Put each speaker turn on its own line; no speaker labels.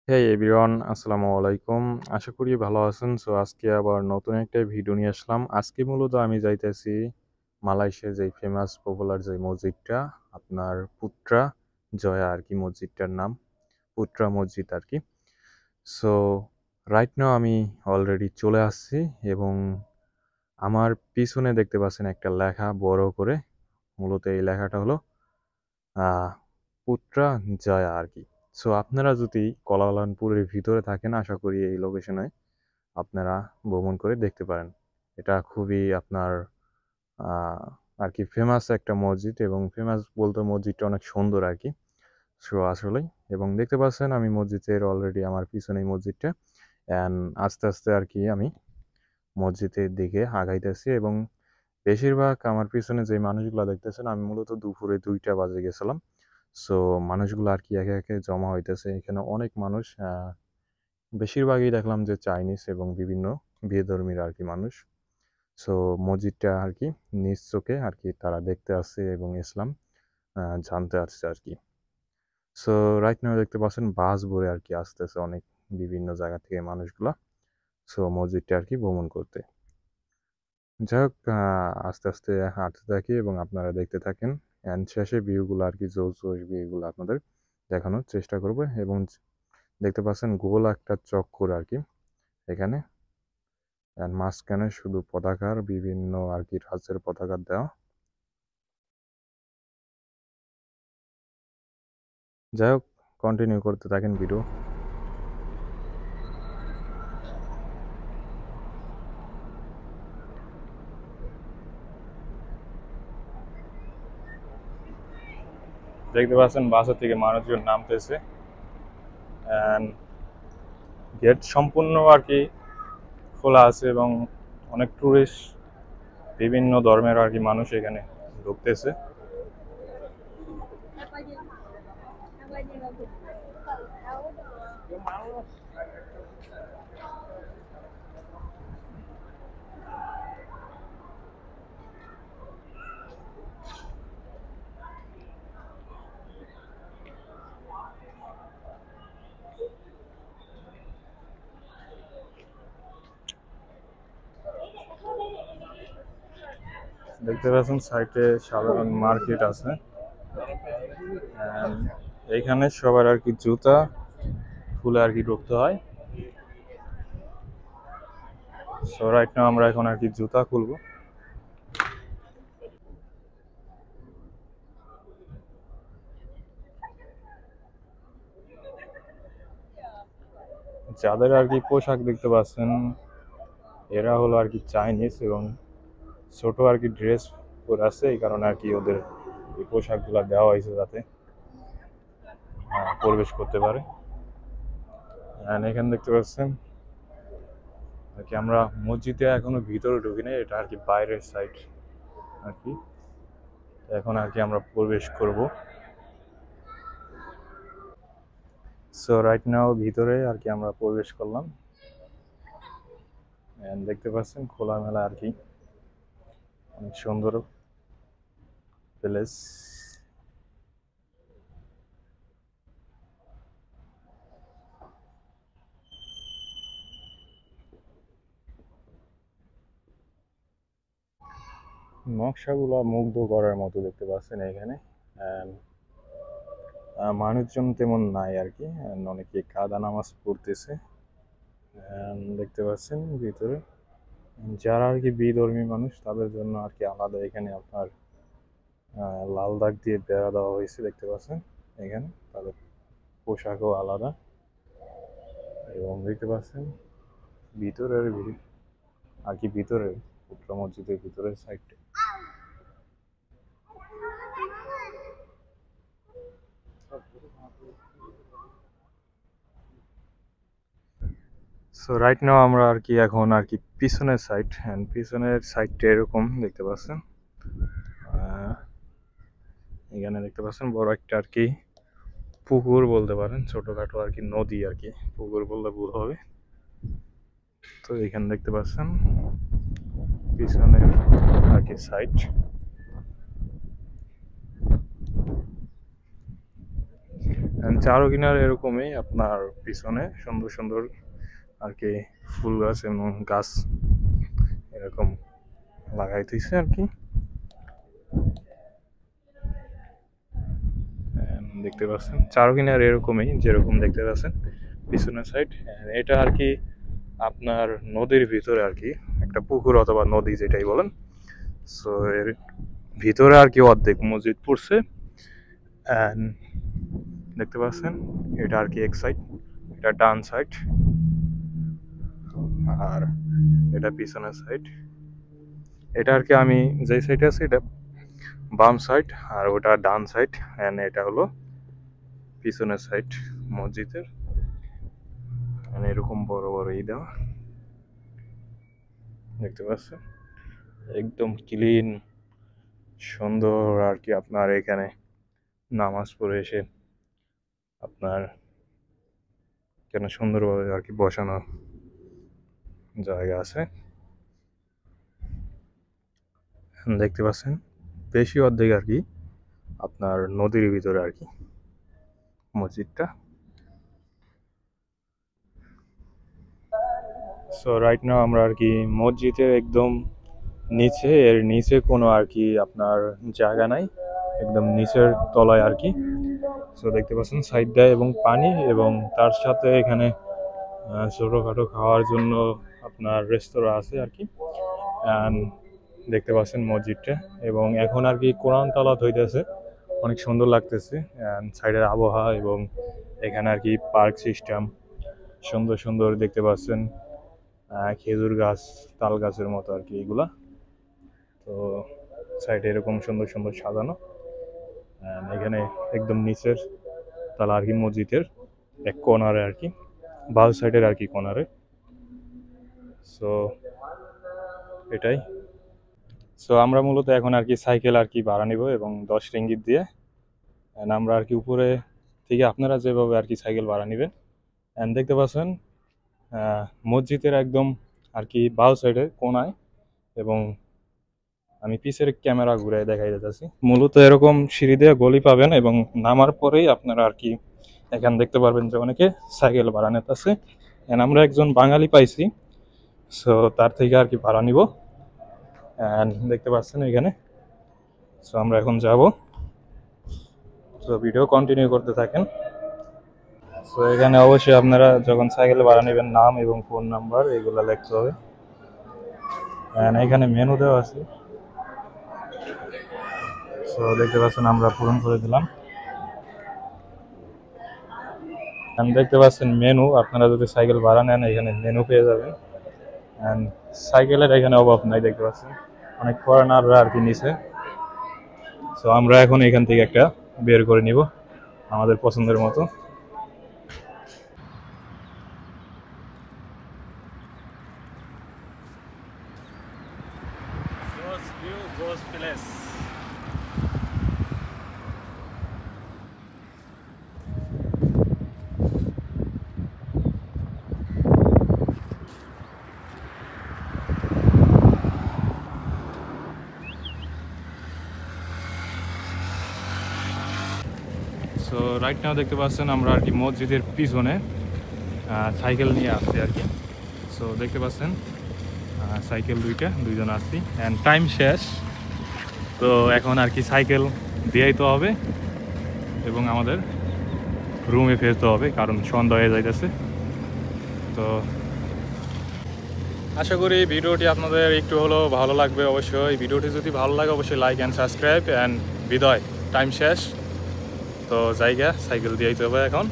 হেই everyone, আসসালামু আলাইকুম। আশা করি ভালো আছেন। সো আজকে আবার নতুন একটা ভিডিও নিয়ে আসলাম। আজকে মূলত আমি যাইতেছি মালয়েশিয়ার যেই ফেমাস পপুলার যে মসজিদটা, আপনার পুত্রা জয়া আর কি মসজিদটার নাম, পুত্রা মসজিদ আর কি। সো রাইট নাও আমি অলরেডি চলে আসছি এবং আমার পিছনে দেখতে পাচ্ছেন একটা লেখা বড় করে। মূলত এই লেখাটা হলো পুত্রা জয়া আর কি। সো আপনারা যদি কুয়ালালামপুরের ভিতরে থাকেন, আশা করি এই লোকেশনে আপনারা ভ্রমণ করে দেখতে পারেন। এটা খুবই আপনার আহ, আর কি ফেমাস একটা মসজিদ, এবং ফেমাস বলতে মসজিদটা অনেক সুন্দর আর কি। সো আসলেই, এবং দেখতে পাচ্ছেন আমি মসজিদের অলরেডি আমার পিছনেই মসজিদটা, অ্যান্ড আস্তে আস্তে আর কি আমি মসজিদের দিকে আগাইতেছি। এবং বেশিরভাগ আমার পিছনে যে মানুষগুলো দেখতেছেন, আমি মূলত দুপুরে 2টা বাজে গেছিলাম। সো মানুষগুলো আর কি একে একে জমা হইতেছে এখানে, অনেক মানুষ। বেশিরভাগই দেখলাম যে চাইনিজ এবং বিভিন্ন বিধর্মীর আর কি মানুষ। সো মসজিদটা আর কি নিজ চোখে আর কি তারা দেখতে আসছে এবং ইসলাম জানতে আসছে আর কি। সো রাইট নাও দেখতে পাচ্ছেন বাস ভরে আর কি আসতেছে অনেক বিভিন্ন জায়গা থেকে মানুষগুলা, সো মসজিদটা আর কি ভ্রমণ করতে। যাই হোক, আস্তে আস্তে হাঁটতে থাকি এবং আপনারা দেখতে থাকেন, অ্যান্ড শেষে ভিউগুলো আর কি জোস জোস ভিউগুলো আপনাদের দেখানোর চেষ্টা করবো। এবং দেখতে পাচ্ছেন গোল একটা চক্কর আর কি এখানে, অ্যান্ড মাঝখানে শুধু পতাকার বিভিন্ন আর কি রাজ্যের পতাকা দেওয়া। যাই হোক, কন্টিনিউ করতে থাকেন ভিডিও। দেখতে পাচ্ছেন বাসের থেকে মানুষজন নামতেছে, অ্যান্ড গেট সম্পূর্ণ আর কি খোলা আছে এবং অনেক টুরিস্ট বিভিন্ন ধর্মের আর কি মানুষ এখানে ঢুকতেছে। দেখতে পাচ্ছেন সাইডে সাধারণ মার্কেট আছে, and এইখানে সবার আর কি জুতা খুলে আর কি ঢুকতে হয়। সো রাইট নাও আমরা এখন আর কি জুতা খুলবো। যাদের আর কি পোশাক দেখতে পাচ্ছেন, এরা হলো আর কি চাইনিজ এবং ছোট আর কি ড্রেস পরে আছে, এই কারণে আর কি ওদের এই পোশাকগুলো দেওয়া হয়েছে যাতে প্রবেশ করতে পারে। এন্ড এখানে দেখতে পাচ্ছেন আর কি আমরা মসজিদে এখনো ভিতরে ঢুকি নাই, এটা আর কি বাইরের সাইড আর কি। এখন আর কি আমরা প্রবেশ করব। সো রাইট নাও ভিতরে আর কি আমরা প্রবেশ করলাম, এন্ড দেখতে পাচ্ছেন খোলামেলা আর কি অনেক সুন্দর প্লেস। নকশাগুলো মুগ্ধ করার মতো দেখতে পাচ্ছেন এখানে। And মানুষজন তেমন নাই আর কি, অনেকে কাদা নামাজ পড়তেছে। দেখতে পাচ্ছেন ভিতরে যারা আর কি বিধর্মী মানুষ, তাদের জন্য আর কি আলাদা এখানে আপনার লাল দাগ দিয়ে বেড়া দেওয়া হয়েছে, দেখতে পাচ্ছেন এখানে তাদের পোশাকও আলাদা। এবং দেখতে পাচ্ছেন ভিতরের আর কি ভিতরে পুত্র মসজিদের ভিতরের সাইডটা। সো রাইট নাও আমরা আর কি এখন আর কি পিছনের সাইড, অ্যান্ড পিছনের সাইডটা এরকম দেখতে পাচ্ছেন। এখানে দেখতে পাচ্ছেন বড় একটা আর কি পুকুর বলতে পারেন, ছোটখাটো আর কি নদী আর কি, পুকুর বললে ভুল হবে। তো এখানে দেখতে পাচ্ছেন পিছনের আর কি সাইড। চারকিনার এরকমই আপনার পিছনে সুন্দর সুন্দর আর কি ফুল গাছ এবং গাছ এরকম লাগাই দিয়েছে আর কি। দেখতে পাচ্ছেন চারকিনার এরকমই যেরকম দেখতে পাচ্ছেন পিছনের সাইড। এটা আর কি আপনার নদীর ভিতরে আর কি একটা পুকুর অথবা নদী যেটাই বলেন। সো এর ভিতরে আর কি অর্ধেক মসজিদ পড়ছে। অ্যান্ড দেখতে পাচ্ছেন এটা আর কি এক সাইড, এটা ডান সাইড, আর এটা পিছনের সাইড। এটা আর কি আমি যে সাইডে আছি এটা বাম সাইড, আর ওটা ডান সাইড। অ্যান্ড এটা হলো পিছনের সাইড মসজিদের। এরকম বড় বড় দেওয়া দেখতে পাচ্ছেন, একদম ক্লিন সুন্দর আর কি। আপনার এখানে নামাজ পড়ে এসে আপনার কেন সুন্দরভাবে আর কি বসানো জায়গা আছে দেখতে পাচ্ছেন। বেশি অর্ধেক আর কি আপনার নদীর ভিতরে আর কি মসজিদটা। সো রাইট নাও আমরা আর কি মসজিদের একদম নিচে, এর নিচে কোনো আর কি আপনার জায়গা নাই, একদম নিচের তলায় আর কি। সো দেখতে পাচ্ছেন সাইডটায় এবং পানি, এবং তার সাথে এখানে ছোটোখাটো খাওয়ার জন্য আপনার রেস্তোরাঁ আছে আর কি। দেখতে পাচ্ছেন মসজিদটা, এবং এখন আর কি কোরআন তালাওয়াত হইতেছে, অনেক সুন্দর লাগতেছে। সাইডের আবহাওয়া এবং এখানে আর কি পার্ক সিস্টেম সুন্দর সুন্দর দেখতে পাচ্ছেন, খেজুর গাছ তাল গাছের মতো আর কি এগুলা। তো সাইডে এরকম সুন্দর সুন্দর সাজানো। এখানে একদম নিচের তালা আর কি মসজিদের এক কর্নারে আর কি, বাউ সাইডের আর কি কর্নারে। সো এটাই। সো আমরা মূলত এখন আর কি সাইকেল আর কি ভাড়া নিব এবং 10 রিঙ্গিত দিয়ে। আমরা আর কি উপরে থেকে আপনারা যেভাবে আর কি সাইকেল ভাড়া নেবেন। দেখতে পাচ্ছেন মসজিদের একদম আর কি বাউ সাইডে কোনায়, এবং আমি পিছের ক্যামেরা ঘুরে দেখাই যাচ্ছি। মূলত এরকম সিঁড়ি দিয়ে গলি পাবেন, এবং নামার পরেই আপনারা আর কি এখানে দেখতে পারবেন যে অনেকে সাইকেল ভাড়া নিতেছে। আমরা একজন বাঙালি পাইছি, সো তার থেকে আর কি ভাড়া নিব। দেখতে পাচ্ছেন এখানে। সো আমরা এখন যাব, তো ভিডিও কন্টিনিউ করতে থাকেন। সো এখানে অবশ্যই আপনারা যখন সাইকেল ভাড়া নেবেন নাম এবং ফোন নাম্বার এগুলো লিখতে হবে। এখানে মেনু দেওয়া আছে, সো দেখতে পাচ্ছেন আমরা পূরণ করে দিলাম। দেখতে পাচ্ছেন মেনু, আপনারা যদি সাইকেল ভাড়া নেন এখানে মেনু পেয়ে যাবেন। সাইকেলের এখানে অভাব নাই, দেখতে পাচ্ছেন অনেক ফরেনাররা আর কি নিছে। সো আমরা এখন এখান থেকে একটা বের করে নিব আমাদের পছন্দের মতো। সো রাইট নাও দেখতে পাচ্ছেন আমরা আর কি মসজিদের পিছনে সাইকেল নিয়ে আসছি আর কি। সো দেখতে পাচ্ছেন সাইকেল দুইজন আসছি। অ্যান্ড টাইম শেষ, তো এখন আর কি সাইকেল দিয়েই তো হবে এবং আমাদের রুমে ফেরতে হবে, কারণ সন্ধ্যা হয়ে যাইতেছে। তো আশা করি ভিডিওটি আপনাদের একটু হলেও ভালো লাগবে। অবশ্যই ভিডিওটি যদি ভালো লাগে অবশ্যই লাইক অ্যান্ড সাবস্ক্রাইব। অ্যান্ড বিদায়, টাইম শেষ, তো জায়গা সাইকেল দিয়েই তো হবে এখন।